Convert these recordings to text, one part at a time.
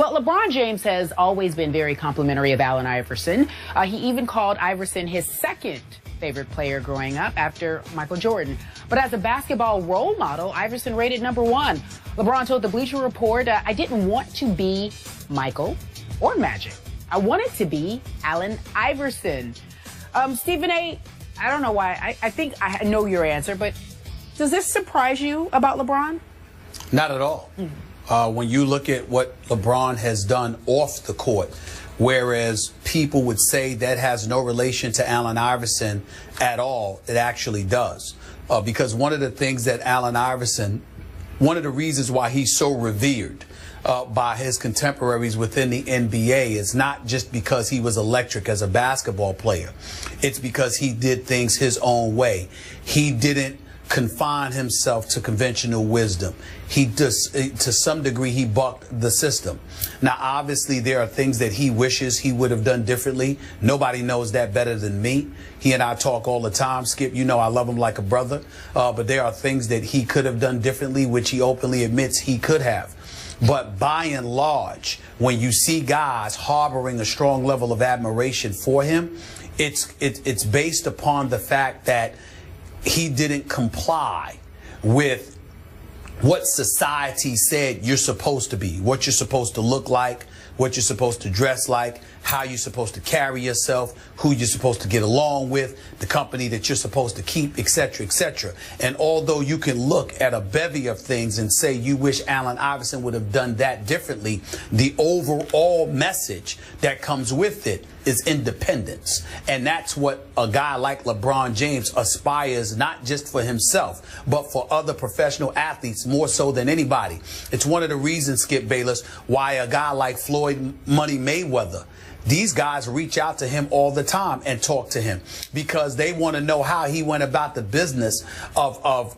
Well, LeBron James has always been very complimentary of Allen Iverson. He even called Iverson his second favorite player growing up after Michael Jordan. But as a basketball role model, Iverson rated #1. LeBron told the Bleacher Report, I didn't want to be Michael or Magic. I wanted to be Allen Iverson. Stephen A., I don't know why. I think I know your answer, but does this surprise you about LeBron? Not at all. When you look at what LeBron has done off the court, whereas people would say that has no relation to Allen Iverson at all, it actually does. Because one of the things that Allen Iverson, one of the reasons why he's so revered by his contemporaries within the NBA is not just because he was electric as a basketball player. It's because he did things his own way. He didn't confine himself to conventional wisdom. He does, to some degree, he bucked the system. Now, obviously, there are things that he wishes he would have done differently. Nobody knows that better than me. He and I talk all the time. Skip, you know I love him like a brother. But there are things that he could have done differently, which he openly admits he could have. But by and large, when you see guys harboring a strong level of admiration for him, it's based upon the fact that he didn't comply with what society said you're supposed to be, what you're supposed to look like, what you're supposed to dress like, how you're supposed to carry yourself, who you're supposed to get along with, the company that you're supposed to keep, etc., etc. And although you can look at a bevy of things and say you wish Allen Iverson would have done that differently, the overall message that comes with it is independence. And that's what a guy like LeBron James aspires, not just for himself, but for other professional athletes more so than anybody. It's one of the reasons, Skip Bayless, why a guy like Floyd Money Mayweather, these guys reach out to him all the time and talk to him because they want to know how he went about the business of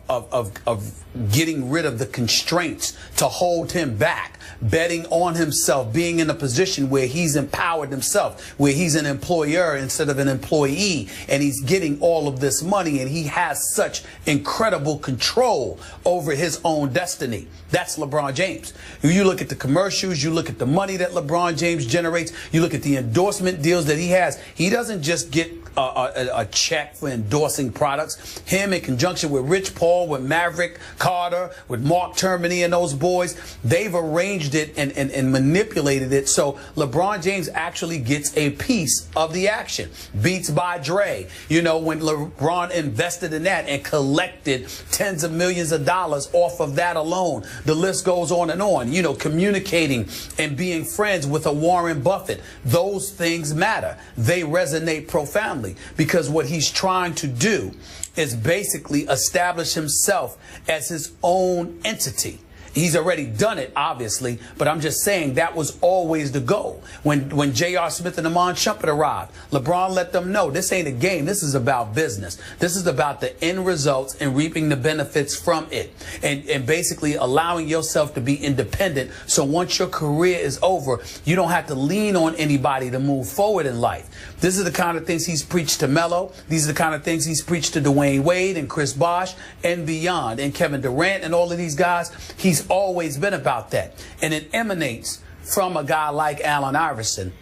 getting rid of the constraints to hold him back, betting on himself, being in a position where he's empowered himself, where he's an employer instead of an employee, and he's getting all of this money, and he has such incredible control over his own destiny. That's LeBron James. You look at the commercials, you look at the money that LeBron James generates, you look at the endorsement deals that he has. He doesn't just get a check for endorsing products. Him in conjunction with Rich Paul, with Maverick Carter, with Mark Termini and those boys, they've arranged it and manipulated it so LeBron James actually gets a piece of the action. Beats by Dre. You know, when LeBron invested in that and collected tens of millions of dollars off of that alone, the list goes on and on. You know, communicating and being friends with a Warren Buffett. Those things matter. They resonate profoundly because what he's trying to do is basically establish himself as his own entity. He's already done it, obviously, but I'm just saying that was always the goal. When J.R. Smith and Amon Shumpert arrived, LeBron let them know this ain't a game. This is about business. This is about the end results and reaping the benefits from it, and basically allowing yourself to be independent. So once your career is over, you don't have to lean on anybody to move forward in life. This is the kind of things he's preached to Melo. These are the kind of things he's preached to Dwayne Wade and Chris Bosh and beyond, and Kevin Durant and all of these guys. He's always been about that. And it emanates from a guy like Allen Iverson.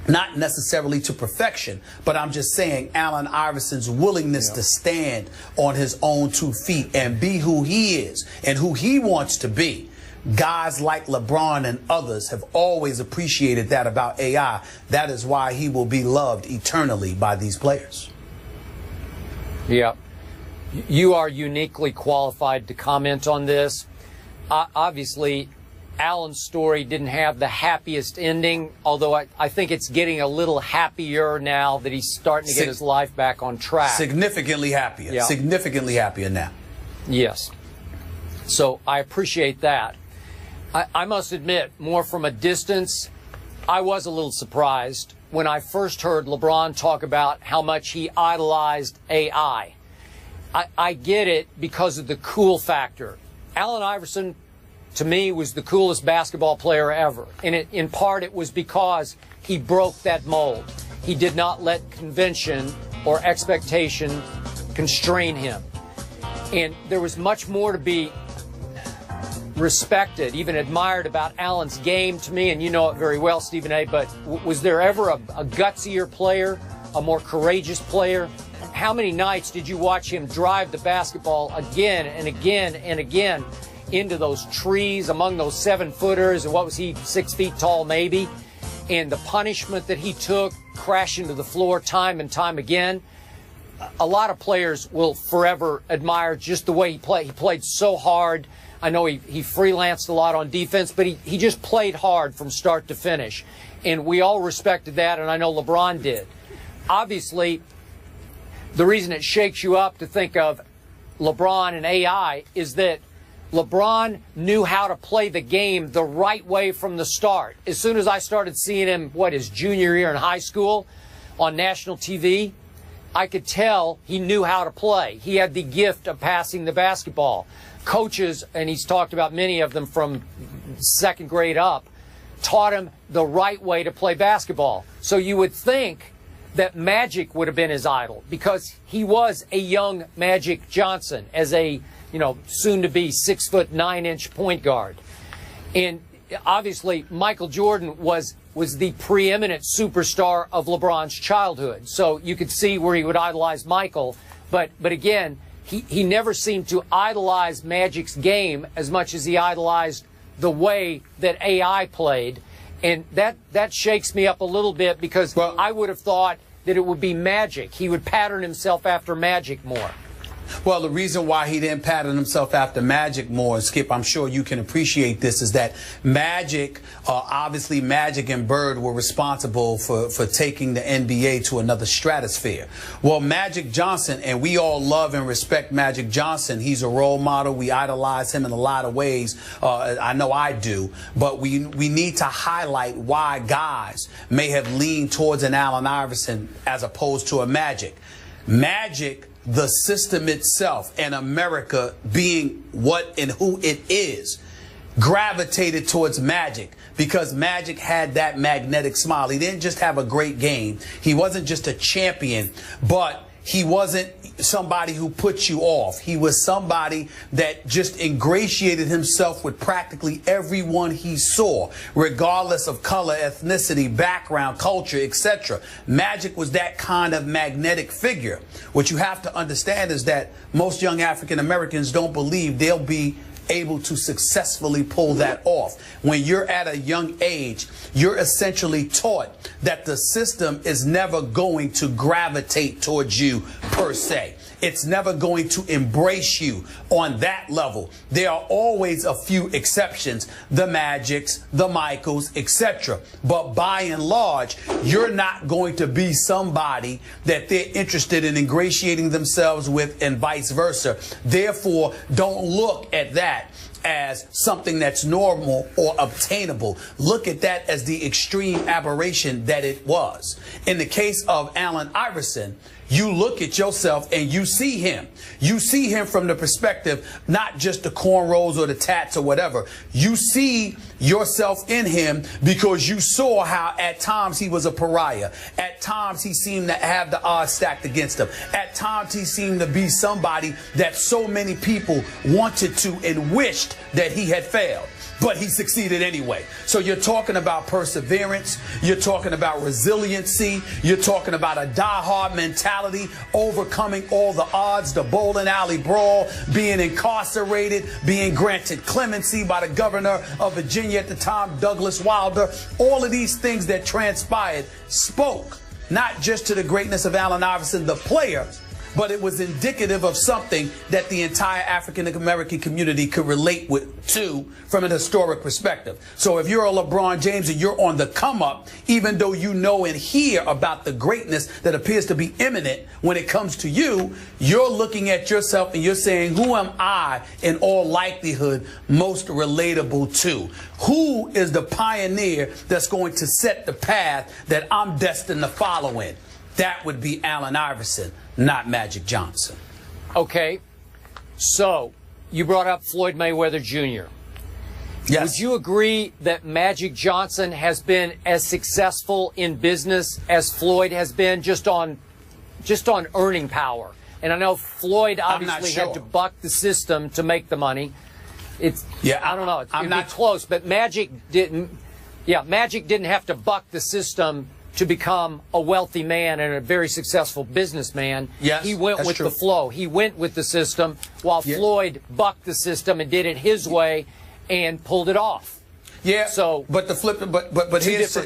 Not necessarily to perfection, but I'm just saying Allen Iverson's willingness to stand on his own 2 feet and be who he is and who he wants to be. Guys like LeBron and others have always appreciated that about AI. That is why he will be loved eternally by these players. Yeah. You are uniquely qualified to comment on this. Obviously, Allen's story didn't have the happiest ending, although I think it's getting a little happier now that he's starting to get his life back on track. Significantly happier. Yeah. Significantly happier now. Yes. So I appreciate that. I must admit, more from a distance, I was a little surprised when I first heard LeBron talk about how much he idolized AI. I get it because of the cool factor. Allen Iverson, to me, was the coolest basketball player ever. And in part, it was because he broke that mold. He did not let convention or expectation constrain him. And there was much more to be respected, even admired about Allen's game to me, and you know it very well, Stephen A., but was there ever a gutsier player, a more courageous player? How many nights did you watch him drive the basketball again and again and again into those trees, among those 7-footers, and what was he, 6 feet tall maybe? And the punishment that he took, crashing to the floor time and time again. A lot of players will forever admire just the way he played. He played so hard. I know he freelanced a lot on defense, but he just played hard from start to finish. And we all respected that, and I know LeBron did. Obviously, the reason it shakes you up to think of LeBron and AI is that LeBron knew how to play the game the right way from the start. As soon as I started seeing him, his junior year in high school on national TV, I could tell he knew how to play. He had the gift of passing the basketball. Coaches, and he's talked about many of them from second grade up, taught him the right way to play basketball. So you would think that Magic would have been his idol, because he was a young Magic Johnson as a, soon-to-be 6'9" point guard. And obviously, Michael Jordan was the preeminent superstar of LeBron's childhood. So you could see where he would idolize Michael. But again, he never seemed to idolize Magic's game as much as he idolized the way that AI played. And that shakes me up a little bit, because I would have thought that it would be Magic. He would pattern himself after Magic more. Well, the reason why he didn't pattern himself after Magic more, Skip, I'm sure you can appreciate this, is that Magic, obviously Magic and Bird were responsible for taking the NBA to another stratosphere. Well, Magic Johnson, and we all love and respect Magic Johnson. He's a role model. We idolize him in a lot of ways. I know I do. But we need to highlight why guys may have leaned towards an Allen Iverson as opposed to a Magic. Magic, the system itself, and America being what and who it is, gravitated towards Magic because Magic had that magnetic smile. He didn't just have a great game. He wasn't just a champion, but he wasn't somebody who put you off. He was somebody that just ingratiated himself with practically everyone he saw, regardless of color, ethnicity, background, culture, etc. Magic was that kind of magnetic figure. What you have to understand is that most young African Americans don't believe they'll be able to successfully pull that off. When you're at a young age, you're essentially taught that the system is never going to gravitate towards you per se. It's never going to embrace you on that level. There are always a few exceptions, the Magics, the Michaels, etc. But by and large, you're not going to be somebody that they're interested in ingratiating themselves with, and vice versa. Therefore, don't look at that as something that's normal or obtainable. Look at that as the extreme aberration that it was. In the case of Allen Iverson, you look at yourself and you see him. You see him from the perspective, not just the cornrows or the tats or whatever. You see yourself in him because you saw how at times he was a pariah. At times he seemed to have the odds stacked against him. At times he seemed to be somebody that so many people wanted to and wished that he had failed. But he succeeded anyway. So you're talking about perseverance. You're talking about resiliency. You're talking about a die-hard mentality, overcoming all the odds, the bowling alley brawl, being incarcerated, being granted clemency by the governor of Virginia at the time, Douglas Wilder. All of these things that transpired spoke not just to the greatness of Allen Iverson, the player, but it was indicative of something that the entire African American community could relate to from an historic perspective. So if you're a LeBron James and you're on the come up, even though you know and hear about the greatness that appears to be imminent when it comes to you, you're looking at yourself and you're saying, who am I in all likelihood most relatable to? Who is the pioneer that's going to set the path that I'm destined to follow in? That would be Allen Iverson, not Magic Johnson. Okay, so you brought up Floyd Mayweather Jr. Yes. Would you agree that Magic Johnson has been as successful in business as Floyd has been, just on earning power? And I know Floyd obviously had to buck the system to make the money. I don't know. It'd be close, but Magic didn't. Yeah, Magic didn't have to buck the system to become a wealthy man and a very successful businessman. Yes, he went with the flow. He went with the system, while Floyd bucked the system and did it his way and pulled it off. Yeah. So, but the flip, but here's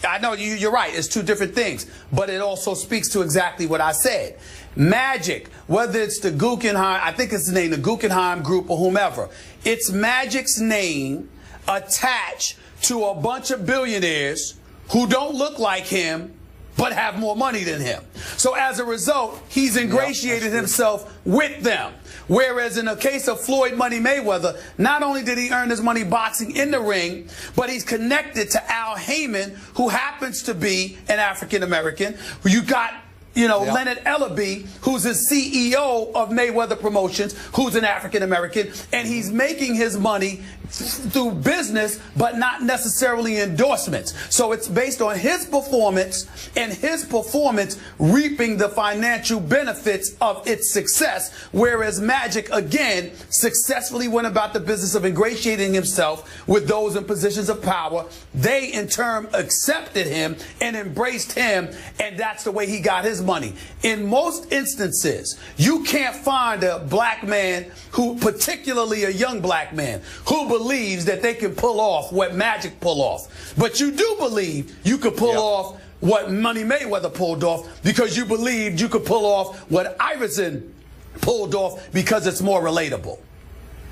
I know you're right. It's two different things, but it also speaks to exactly what I said. Magic, whether it's the Guggenheim, I think it's the name, the Guggenheim Group or whomever, it's Magic's name attached to a bunch of billionaires who don't look like him but have more money than him. So as a result, he's ingratiated himself with them. Whereas in the case of Floyd Money Mayweather, not only did he earn his money boxing in the ring, but he's connected to Al Heyman, who happens to be an African American. You got, Leonard Ellaby, who's the CEO of Mayweather Promotions, who's an African American, and he's making his money through business, but not necessarily endorsements. So it's based on his performance and his performance reaping the financial benefits of its success, whereas Magic, again, successfully went about the business of ingratiating himself with those in positions of power. They, in turn, accepted him and embraced him, and that's the way he got his money. In most instances, you can't find a black man who, particularly a young black man, who believes that they can pull off what Magic pull off. But you do believe you could pull off what Money Mayweather pulled off, because you believed you could pull off what Iverson pulled off, because it's more relatable.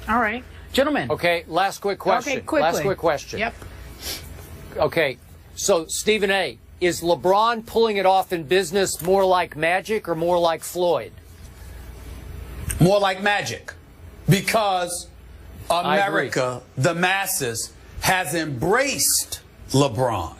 All right. Gentlemen. Okay, last quick question. Okay, quickly. Last quick question. Yep. Okay, so Stephen A., is LeBron pulling it off in business more like Magic or more like Floyd? More like Magic, because America, the masses, has embraced LeBron.